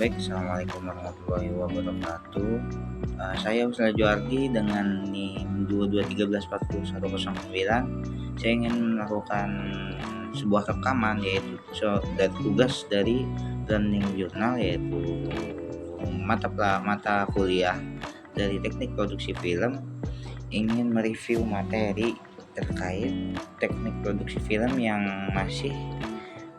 Baik, assalamualaikum warahmatullahi wabarakatuh. Saya Usna Juardi dengan NIM 22134109. Saya ingin melakukan sebuah rekaman yaitu dari tugas dari learning journal, yaitu mata kuliah dari teknik produksi film. Ingin mereview materi terkait teknik produksi film yang masih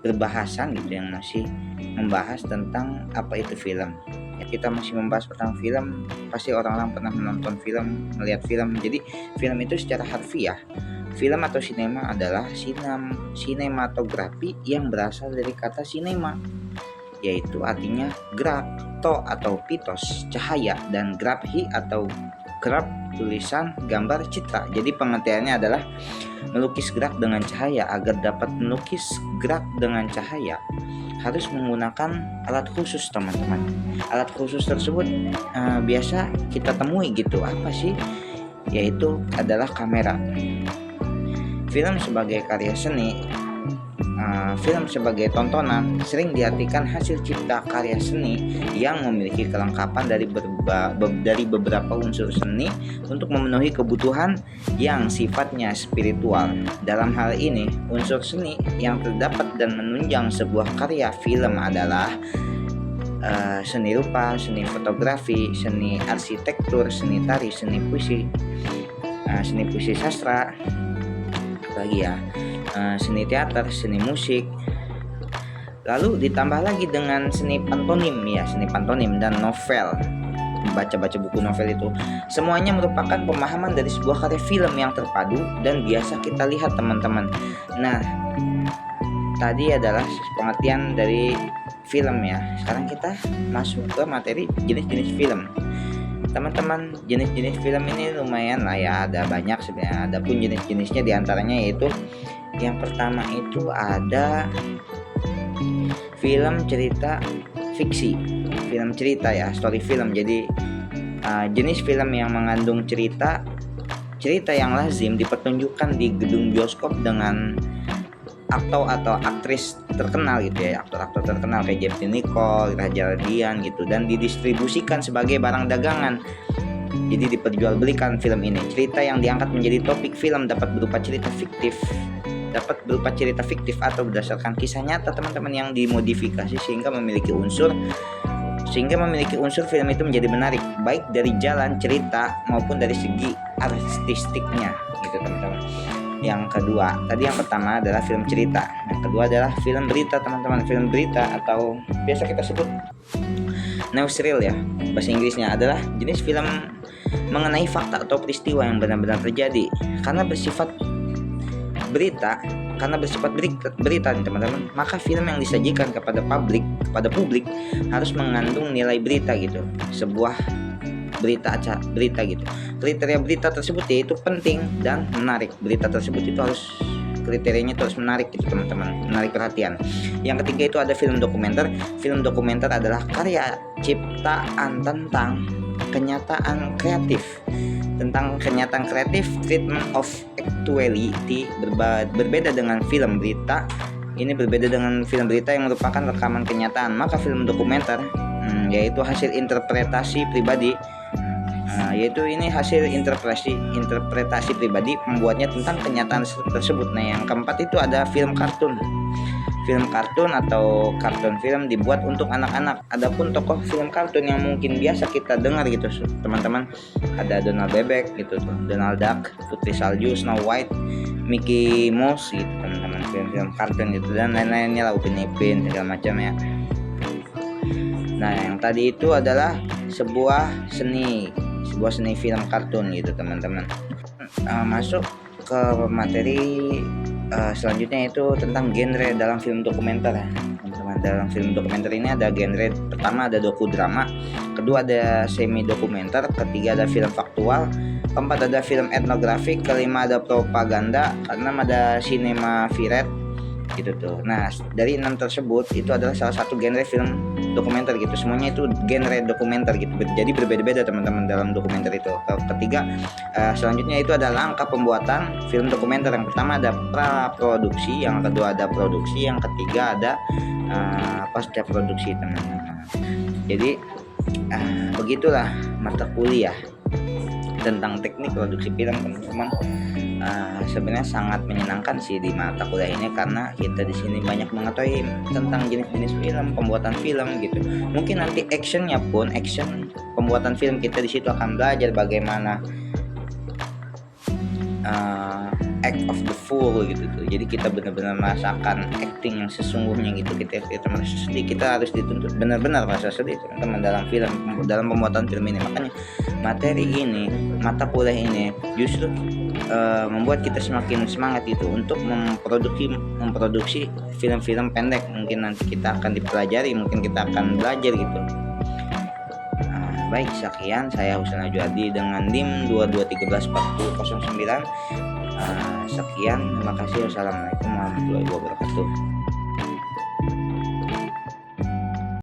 berbahasan gitu, yang masih membahas tentang apa itu film. Ya, kita masih membahas tentang film, pasti orang-orang pernah menonton film, melihat film. Jadi film itu secara harfiah, film atau sinema adalah sinematografi yang berasal dari kata sinema, yaitu artinya gerak, to atau pitos cahaya, dan graphi atau graf tulisan gambar citra. Jadi pengertiannya adalah melukis gerak dengan cahaya. Agar dapat melukis gerak dengan cahaya harus menggunakan alat khusus, teman-teman. Alat khusus tersebut biasa kita temui gitu. Apa sih? Yaitu adalah kamera. Film sebagai karya seni, film sebagai tontonan sering diartikan hasil cipta karya seni yang memiliki kelengkapan dari beberapa unsur seni untuk memenuhi kebutuhan yang sifatnya spiritual. Dalam hal ini, unsur seni yang terdapat dan menunjang sebuah karya film adalah seni rupa, seni fotografi, seni arsitektur, seni tari, seni puisi sastra, lagi ya, seni teater, seni musik. Lalu ditambah lagi dengan seni pantomim ya, seni pantomim dan novel. Baca-baca buku novel itu semuanya merupakan pemahaman dari sebuah karya film yang terpadu dan biasa kita lihat, teman-teman. Nah, tadi adalah pengertian dari film ya. Sekarang kita masuk ke materi jenis-jenis film. Teman-teman, jenis-jenis film ini lumayan lah ya, ada banyak sebenarnya. Adapun jenis-jenisnya diantaranya yaitu yang pertama itu ada film cerita fiksi, film cerita ya, story film. Jadi jenis film yang mengandung cerita yang lazim dipertunjukkan di gedung bioskop dengan aktor atau aktris terkenal gitu ya, aktor-aktor terkenal kayak Jeffrey Nicole, Raja Radian gitu, dan didistribusikan sebagai barang dagangan. Jadi diperjualbelikan film ini. Cerita yang diangkat menjadi topik film dapat berupa cerita fiktif atau berdasarkan kisah nyata, teman-teman, yang dimodifikasi sehingga memiliki unsur film itu menjadi menarik, baik dari jalan cerita maupun dari segi artistiknya gitu, teman-teman. Yang kedua, tadi yang pertama adalah film cerita, yang kedua adalah film berita, teman-teman. Film berita atau biasa kita sebut newsreel ya, bahasa Inggrisnya, adalah jenis film mengenai fakta atau peristiwa yang benar-benar terjadi. Karena bersifat berita nih, teman-teman, maka film yang disajikan kepada publik harus mengandung nilai berita gitu, sebuah berita gitu. Kriteria berita tersebut yaitu penting dan menarik. Berita tersebut itu harus kriterianya terus menarik gitu, teman-teman, menarik perhatian. Yang ketiga itu ada film dokumenter. Film dokumenter adalah karya ciptaan tentang kenyataan kreatif, treatment of actuality. Berbeda dengan film berita. Ini berbeda dengan film berita yang merupakan rekaman kenyataan. Maka film dokumenter yaitu hasil interpretasi pribadi, yaitu ini hasil interpretasi pribadi pembuatnya tentang kenyataan tersebut. Nah, yang keempat itu ada film kartun. Film kartun atau kartun film dibuat untuk anak-anak. Adapun tokoh film kartun yang mungkin biasa kita dengar gitu, teman-teman, ada Donald Bebek gitu tuh, Donald Duck, Putri Salju, Snow White, Mickey Mouse gitu, teman-teman, film-film kartun gitu, dan lain-lainnya lah, Upin Ipin segala macam ya. Nah, yang tadi itu adalah sebuah seni film kartun gitu, teman-teman. Masuk ke materi selanjutnya itu tentang genre dalam film dokumenter ya, teman-teman. Dalam film dokumenter ini ada genre pertama ada dokudrama, kedua ada semi dokumenter, ketiga ada film faktual, keempat ada film etnografik, kelima ada propaganda, keenam ada sinema viret gitu tuh. Nah, dari 6 tersebut itu adalah salah satu genre film dokumenter gitu. Semuanya itu genre dokumenter gitu. Jadi berbeda-beda, teman-teman, dalam dokumenter itu. Ketiga, selanjutnya itu ada langkah pembuatan film dokumenter. Yang pertama ada praproduksi, yang kedua ada produksi, yang ketiga ada pasca produksi, teman-teman. Jadi begitulah mata kuliah tentang teknik produksi film, teman-teman. Sebenarnya sangat menyenangkan sih di mata kuliah ini, karena kita di sini banyak mengetahui tentang jenis-jenis film, pembuatan film gitu. Mungkin nanti action pembuatan film, kita di situ akan belajar bagaimana act of the fool gitu tuh. Jadi kita benar-benar merasakan acting yang sesungguhnya gitu. Kita merasa sedih, kita harus dituntut benar-benar merasa sedih, teman-teman, dalam pembuatan film ini. Makanya materi ini, mata kuliah ini justru membuat kita semakin semangat gitu untuk memproduksi film-film pendek. Mungkin nanti kita akan dipelajari, mungkin kita akan belajar gitu. Baik, sekian saya Husain Ajuadi dengan NIM 22134009. Sekian, terima kasih. Wassalamualaikum warahmatullahi wabarakatuh.